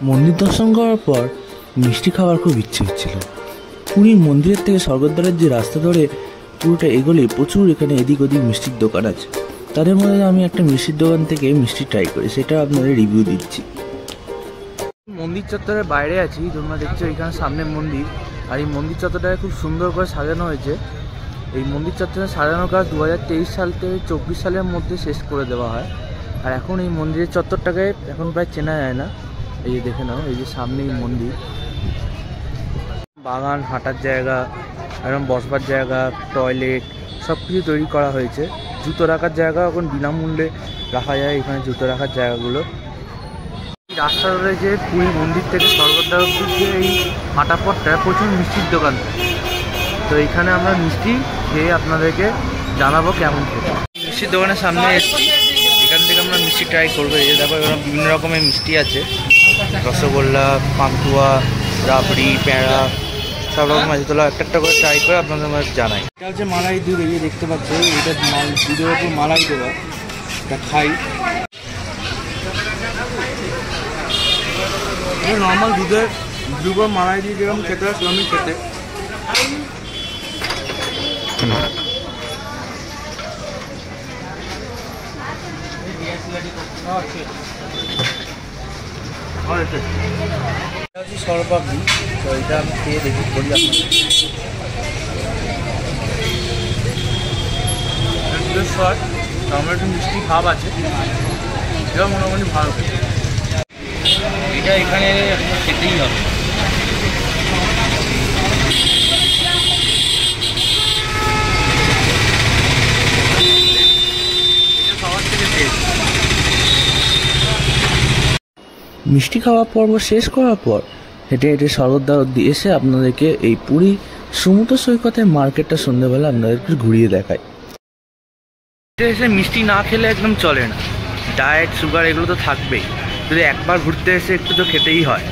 মন্দির দর্শন করার পর মিষ্টি খাওয়ার খুব ইচ্ছে হচ্ছিল। পুরীর মন্দিরের থেকে স্বর্গদ্বারের যে রাস্তা ধরে পুরোটা এগোলে প্রচুর এখানে এদিক ওদিক মিষ্টির দোকান আছে। তাদের মধ্যে আমি একটা মিষ্টির দোকান থেকে মিষ্টি ট্রাই করি, সেটা আপনাদের রিভিউ দিচ্ছি। মন্দির চত্বরের বাইরে আছি, তোমরা দেখছো এখানে সামনে মন্দির, আর এই মন্দির চত্বরটাকে খুব সুন্দর করে সাজানো হয়েছে। এই মন্দির চত্বরে সাজানোর কাজ 2023 সাল থেকে 24 সালের মধ্যে শেষ করে দেওয়া হয়। আর এখন এই মন্দিরের চত্বরটাকে এখন প্রায় চেনা যায় না। এই যে দেখে নাও, এই যে সামনে এই মন্দির, বাগান, হাঁটার জায়গা, এবং বসবার জায়গা, টয়লেট সব কিছু তৈরি করা হয়েছে। জুতো রাখার জায়গা এখন বিনামূল্যে রাখা যায় এখানে, জুতো রাখার জায়গাগুলো। রাস্তা ধরে যে পুরী মন্দির থেকে স্বর্গদ্বার অবধি যে এই হাঁটা পথটা প্রচুর মিষ্টির দোকান থাকে। তো এইখানে আমরা মিষ্টি খেয়ে আপনাদেরকে জানাবো কেমন খেতে। মিষ্টির দোকানের সামনে এখান থেকে আমরা মিষ্টি ট্রাই করবো। এই দেখো এখানে বিভিন্ন রকমের মিষ্টি আছে, রসগোল্লা, পান্তুয়া, রাবড়ি, প্যাঁড়া, সব রকম আছে। তোলা একটা একটা করে ট্রাই করে আপনাদের মধ্যে জানাই। এটা হচ্ছে মালাই দুধ, এই যে দেখতে পাচ্ছ, এটা দুধের ওপর মালাই দেওয়া। এটা খাই, নর্মাল দুধের উপর মালাই দিয়ে যেরকম খেতে হয় সেরকমই খেতে। সরপাপড়ি, তো এটা আমি খেয়ে দেখি বলি আপনাকে। দুধের স্বাদ, আমার একটু মিষ্টি ভাব আছে, এটা মোটামুটি ভালো। এটা এখানে খেতেই হবে। মিষ্টি খাওয়া পর্ব শেষ করার পর হেঁটে হেঁটে স্বর্গদ্বার অবধি এসে আপনাদেরকে এই পুরী সমুদ্র সৈকতের মার্কেটটা সন্ধ্যেবেলা আপনাদেরকে ঘুরিয়ে দেখায়। এসে মিষ্টি না খেলে একদম চলে না, ডায়েট, সুগার এগুলো তো থাকবেই। যদি একবার ঘুরতে এসে একটু তো খেতেই হয়,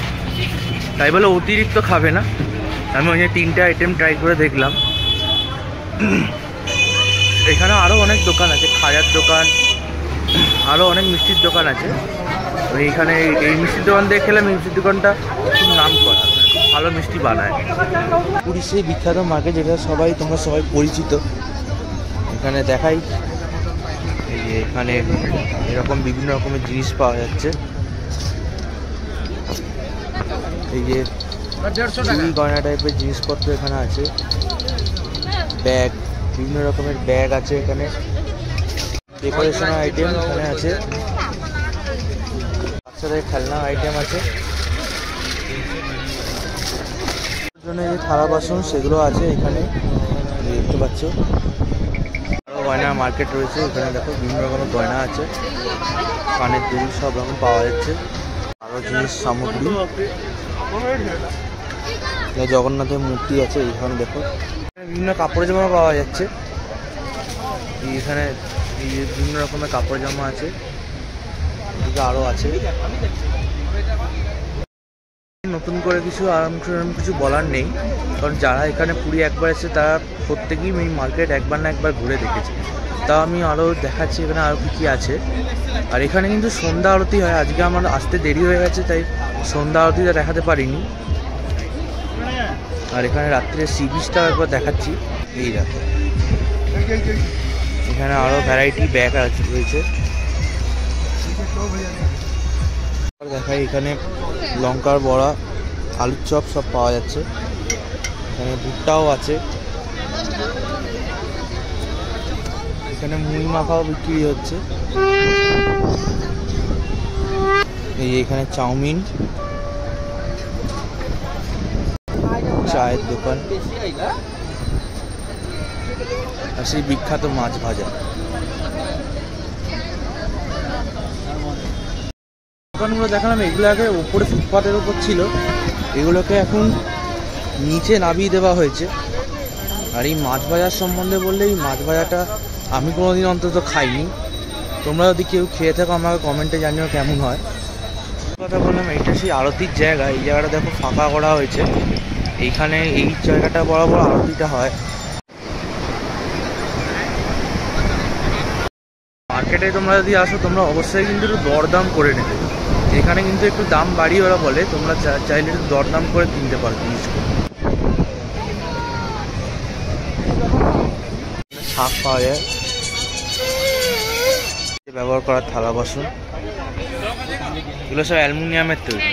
তাই বলে অতিরিক্ত খাবে না। আমি ওই 3টে আইটেম ট্রাই করে দেখলাম। এখানে আরও অনেক দোকান আছে, খাজার দোকান, আরও অনেক মিষ্টির দোকান আছে। এইখানে এই মিষ্টির দোকান দিয়ে খেলাম। এই মিষ্টির দোকানটা খুব নাম করা, খুব ভালো মিষ্টি বানায়। পুরীর সেই বিখ্যাত মার্কেট, যেটা তোমরা সবাই পরিচিত। এখানে দেখাই, এই যে এখানে এরকম বিভিন্ন রকমের জিনিস পাওয়া যাচ্ছে। এই যে গয়না টাইপের জিনিসপত্র এখানে আছে, ব্যাগ, বিভিন্ন রকমের ব্যাগ আছে এখানে, ডেকোরেশনের আইটেম এখানে আছে, বাচ্চাদের খেলনা আইটেম আছে, জন্য যে থালা বাসন সেগুলো আছে এখানে দেখতে পাচ্ছ। আরও গয়নার মার্কেট রয়েছে এখানে, দেখো বিভিন্ন রকমের গয়না আছে, কানের দুল সব রকম পাওয়া যাচ্ছে। আরও জিনিস সামগ্রী, জগন্নাথের মূর্তি আছে এখানে, দেখো বিভিন্ন কাপড় জামা পাওয়া যাচ্ছে এখানে। এই যে বিভিন্ন রকমের কাপড় জামা আছে, এদিকে আরও আছে। নতুন করে কিছু কিছু বলার নেই, কারণ যারা এখানে পুরী একবার এসে তারা প্রত্যেকেই এই মার্কেট একবার না একবার ঘুরে দেখেছে। তাও আমি আরও দেখাচ্ছি এখানে আরও কী কী আছে। আর এখানে কিন্তু সন্ধ্যা আরতি হয়, আজকে আমার আসতে দেরি হয়ে গেছে তাই সন্ধ্যা আরতিটা দেখাতে পারিনি। আর এখানে রাত্রে সি বিচটাও একবার দেখাচ্ছি। এই রাতে এখানে আরও ভ্যারাইটি ব্যাগ রয়েছে, দেখাই। এখানে লঙ্কার বড়া, আলুর চপ সব পাওয়া যাচ্ছে। এখানে ভুট্টাও আছে, এখানে মুড়ি মাখাও বিক্রি হচ্ছে। এই এখানে চাউমিন, চায়ের দোকান, আর সেই বিখ্যাত মাছ ভাজা। দোকানগুলো দেখালাম, এগুলো আগে ওপরে ফুটপাতের ওপর ছিল, এগুলোকে এখন নিচে নামিয়ে দেওয়া হয়েছে। আর এই মাছ ভাজার সম্বন্ধে বললে, এই মাছ ভাজাটা আমি কোনোদিন অন্তত খাইনি। তোমরা যদি কেউ খেয়ে থাকো আমাকে কমেন্টে জানিও কেমন হয়। কথা বললাম, এইটা সেই আরতির জায়গা। এই জায়গাটা দেখো ফাঁকা করা হয়েছে, এইখানে এই জায়গাটা বরাবর আরতিটা হয়। মার্কেটে তোমরা যদি আসো তোমরা অবশ্যই কিন্তু একটু দরদাম করে নেবে। এখানে কিন্তু একটু দাম বাড়িয়ে ওরা বলে, তোমরা চাইলে একটু দরদাম করে কিনতে পারো জিনিসগুলো। শাক পাওয়া যায়, ব্যবহার করার থালা বাসন, এগুলো সব অ্যালুমিনিয়ামের তৈরি।